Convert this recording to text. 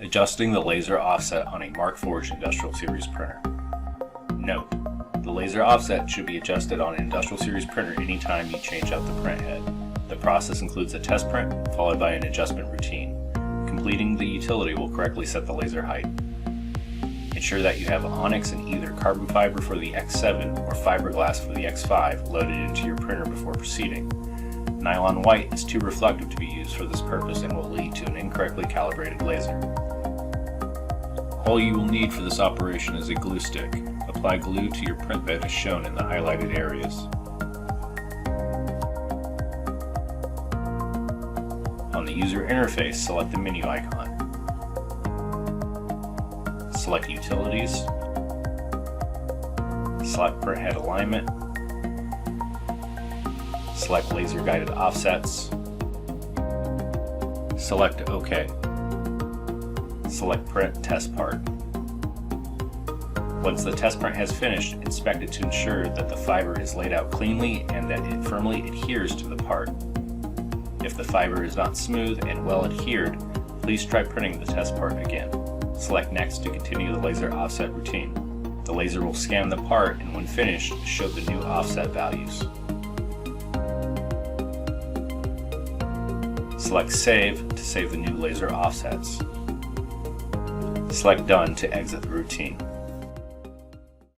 Adjusting the laser offset on a Markforged Industrial Series printer. Note: the laser offset should be adjusted on an Industrial Series printer anytime you change out the print head. The process includes a test print followed by an adjustment routine. Completing the utility will correctly set the laser height. Ensure that you have Onyx in either carbon fiber for the X7 or fiberglass for the X5 loaded into your printer before proceeding. Nylon White is too reflective to be used for this purpose and will lead to an incorrectly calibrated laser. All you will need for this operation is a glue stick. Apply glue to your print bed as shown in the highlighted areas. On the user interface, select the menu icon. Select Utilities. Select Print Head Alignment. Select Laser Guided Offsets. Select OK. Select Print Test Part. Once the test print has finished, inspect it to ensure that the fiber is laid out cleanly and that it firmly adheres to the part. If the fiber is not smooth and well adhered, please try printing the test part again. Select Next to continue the laser offset routine. The laser will scan the part and when finished, show the new offset values. Select Save to save the new laser offsets. Select Done to exit the routine.